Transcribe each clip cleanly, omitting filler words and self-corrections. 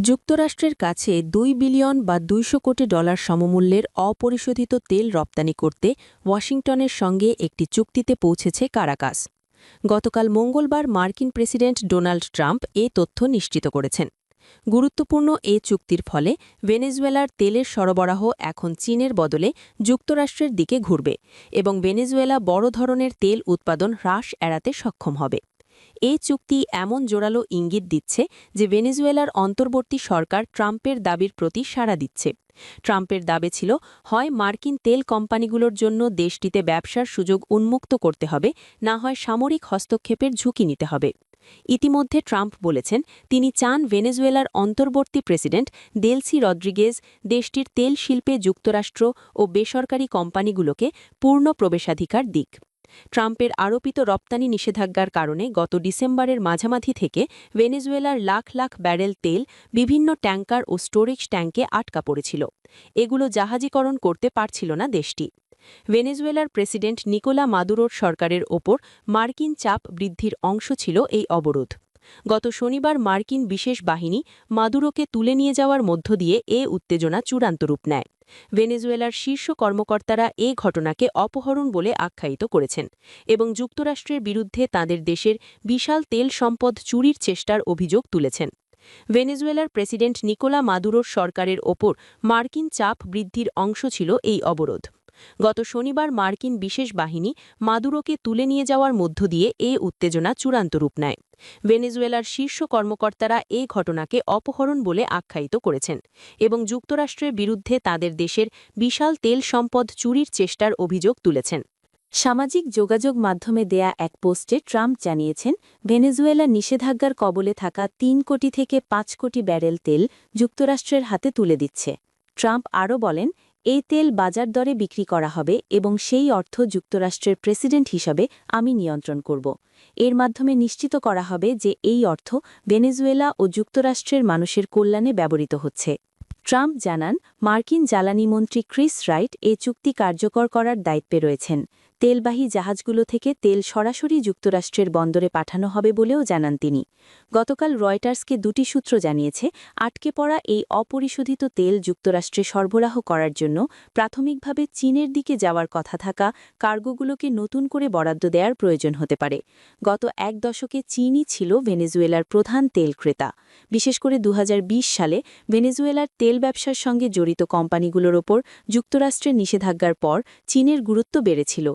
যুক্তরাষ্ট্রের কাছে ২ বিলিয়ন বা ২০০ কোটি ডলার সমমূল্যের অপরিশোধিত তেল রপ্তানি করতে ওয়াশিংটনের সঙ্গে একটি চুক্তিতে পৌঁছেছে কারাকাস। গতকাল মঙ্গলবার মার্কিন প্রেসিডেন্ট ডোনাল্ড ট্রাম্প এ তথ্য নিশ্চিত করেছেন। গুরুত্বপূর্ণ এ চুক্তির ফলে ভেনেজুয়েলার তেলের সরবরাহ এখন চীনের বদলে যুক্তরাষ্ট্রের দিকে ঘুরবে এবং ভেনেজুয়েলা বড় ধরনের তেল উৎপাদন হ্রাস এড়াতে সক্ষম হবে। এই চুক্তি এমন জোরালো ইঙ্গিত দিচ্ছে যে ভেনেজুয়েলার অন্তর্বর্তী সরকার ট্রাম্পের দাবির প্রতি সাড়া দিচ্ছে। ট্রাম্পের দাবি ছিল, হয় মার্কিন তেল কোম্পানিগুলোর জন্য দেশটিতে ব্যবসার সুযোগ উন্মুক্ত করতে হবে, না হয় সামরিক হস্তক্ষেপের ঝুঁকি নিতে হবে। ইতিমধ্যে ট্রাম্প বলেছেন, তিনি চান ভেনেজুয়েলার অন্তর্বর্তী প্রেসিডেন্ট দেলসি রদ্রিগেজ দেশটির তেল শিল্পে যুক্তরাষ্ট্র ও বেসরকারি কোম্পানিগুলোকে পূর্ণ প্রবেশাধিকার দিক। ট্রাম্পের আরোপিত রপ্তানি নিষেধাজ্ঞার কারণে গত ডিসেম্বরের মাঝামাঝি থেকে ভেনেজুয়েলার লাখ লাখ ব্যারেল তেল বিভিন্ন ট্যাঙ্কার ও স্টোরেজ ট্যাঙ্কে আটকা পড়েছিল। এগুলো জাহাজীকরণ করতে পারছিল না দেশটি। ভেনেজুয়েলার প্রেসিডেন্ট নিকোলা মাদুরোর সরকারের ওপর মার্কিন চাপ বৃদ্ধির অংশ ছিল এই অবরোধ। গত শনিবার মার্কিন বিশেষ বাহিনী মাদুরোকে তুলে নিয়ে যাওয়ার মধ্য দিয়ে এ উত্তেজনা চূড়ান্ত রূপ নেয়। ভেনেজুয়েলার শীর্ষ কর্মকর্তারা এ ঘটনাকে অপহরণ বলে আখ্যায়িত করেছেন এবং যুক্তরাষ্ট্রের বিরুদ্ধে তাদের দেশের বিশাল তেল সম্পদ চুরির চেষ্টার অভিযোগ তুলেছেন। ভেনেজুয়েলার প্রেসিডেন্ট নিকোলা মাদুরোর সরকারের ওপর মার্কিন চাপ বৃদ্ধির অংশ ছিল এই অবরোধ। গত শনিবার মার্কিন বিশেষ বাহিনী মাদুরোকে তুলে নিয়ে যাওয়ার মধ্য দিয়ে এ উত্তেজনা চূড়ান্ত রূপ নেয়। ভেনেজুয়েলার শীর্ষ কর্মকর্তারা এ ঘটনাকে অপহরণ বলে আখ্যায়িত করেছেন এবং যুক্তরাষ্ট্রের বিরুদ্ধে তাদের দেশের বিশাল তেল সম্পদ চুরির চেষ্টার অভিযোগ তুলেছেন। সামাজিক যোগাযোগ মাধ্যমে দেয়া এক পোস্টে ট্রাম্প জানিয়েছেন, ভেনেজুয়েলা নিষেধাজ্ঞার কবলে থাকা ৩ কোটি থেকে ৫ কোটি ব্যারেল তেল যুক্তরাষ্ট্রের হাতে তুলে দিচ্ছে। ট্রাম্প আরও বলেন, এই তেল বাজার দরে বিক্রি করা হবে এবং সেই অর্থ যুক্তরাষ্ট্রের প্রেসিডেন্ট হিসাবে আমি নিয়ন্ত্রণ করব। এর মাধ্যমে নিশ্চিত করা হবে যে এই অর্থ ভেনেজুয়েলা ও যুক্তরাষ্ট্রের মানুষের কল্যাণে ব্যবহৃত হচ্ছে। ট্রাম্প জানান, মার্কিন জ্বালানি মন্ত্রী ক্রিস রাইট এ চুক্তি কার্যকর করার দায়িত্বে রয়েছেন। তেলবাহী জাহাজগুলো থেকে তেল সরাসরি যুক্তরাষ্ট্রের বন্দরে পাঠানো হবে বলেও জানান তিনি। গতকাল রয়টার্সকে দুটি সূত্র জানিয়েছে, আটকে পড়া এই অপরিশোধিত তেল যুক্তরাষ্ট্রে সরবরাহ করার জন্য প্রাথমিকভাবে চীনের দিকে যাওয়ার কথা থাকা কার্গোগুলোকে নতুন করে বরাদ্দ দেওয়ার প্রয়োজন হতে পারে। গত এক দশকে চীনই ছিল ভেনেজুয়েলার প্রধান তেল ক্রেতা। বিশেষ করে ২০২০ সালে ভেনেজুয়েলার তেল ব্যবসার সঙ্গে জড়িত কোম্পানিগুলোর ওপর যুক্তরাষ্ট্রের নিষেধাজ্ঞার পর চীনের গুরুত্ব বেড়েছিল।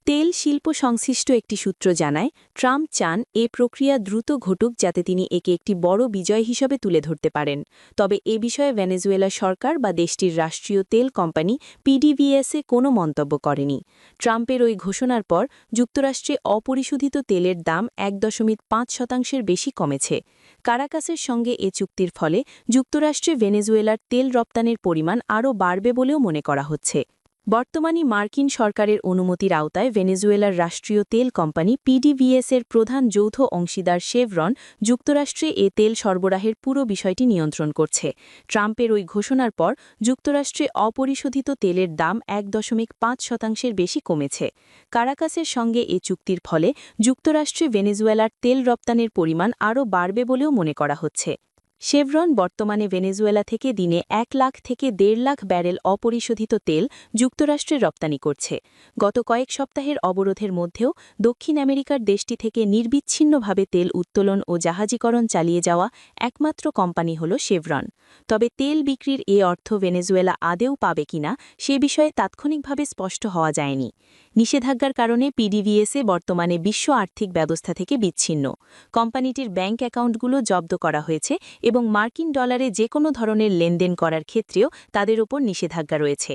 তেল শিল্প সংশ্লিষ্ট একটি সূত্র জানায়, ট্রাম্প চান এ প্রক্রিয়া দ্রুত ঘটুক যাতে তিনি একে একটি বড় বিজয় হিসাবে তুলে ধরতে পারেন। তবে এ বিষয়ে ভেনেজুয়েলা সরকার বা দেশটির রাষ্ট্রীয় তেল কোম্পানি পিডিভিএসএ কোনো মন্তব্য করেনি। ট্রাম্পের ওই ঘোষণার পর যুক্তরাষ্ট্রে অপরিশোধিত তেলের দাম ১.৫% বেশি কমেছে। কারাকাসের সঙ্গে এ চুক্তির ফলে যুক্তরাষ্ট্রে ভেনেজুয়েলার তেল রপ্তানির পরিমাণ আরও বাড়বে বলেও মনে করা হচ্ছে। বর্তমানে মার্কিন সরকারের অনুমতির আওতায় ভেনেজুয়েলার রাষ্ট্রীয় তেল কোম্পানি পিডিভিএসের প্রধান যৌথ অংশীদার শেভরন যুক্তরাষ্ট্রে এ তেল সরবরাহের পুরো বিষয়টি নিয়ন্ত্রণ করছে। ট্রাম্পের ওই ঘোষণার পর যুক্তরাষ্ট্রে অপরিশোধিত তেলের দাম ১.৫% বেশি কমেছে। কারাকাসের সঙ্গে এ চুক্তির ফলে যুক্তরাষ্ট্রে ভেনেজুয়েলার তেল রপ্তানির পরিমাণ আরও বাড়বে বলেও মনে করা হচ্ছে। শেভরন বর্তমানে ভেনেজুয়েলা থেকে দিনে ১ লাখ থেকে ১.৫ লাখ ব্যারেল অপরিশোধিত তেল যুক্তরাষ্ট্রে রপ্তানি করছে। গত কয়েক সপ্তাহের অবরোধের মধ্যেও দক্ষিণ আমেরিকার দেশটি থেকে নির্বিচ্ছিন্নভাবে তেল উত্তোলন ও জাহাজীকরণ চালিয়ে যাওয়া একমাত্র কোম্পানি হল শেভরন। তবে তেল বিক্রির এ অর্থ ভেনেজুয়েলা আদেও পাবে কিনা সে বিষয়ে তাৎক্ষণিকভাবে স্পষ্ট হওয়া যায়নি। নিষেধাজ্ঞার কারণে পিডিভিএসএ বর্তমানে বিশ্ব আর্থিক ব্যবস্থা থেকে বিচ্ছিন্ন। কোম্পানিটির ব্যাংক অ্যাকাউন্টগুলো জব্দ করা হয়েছে এবং মার্কিন ডলারে যে কোনো ধরনের লেনদেন করার ক্ষেত্রেও তাদের ওপর নিষেধাজ্ঞা রয়েছে।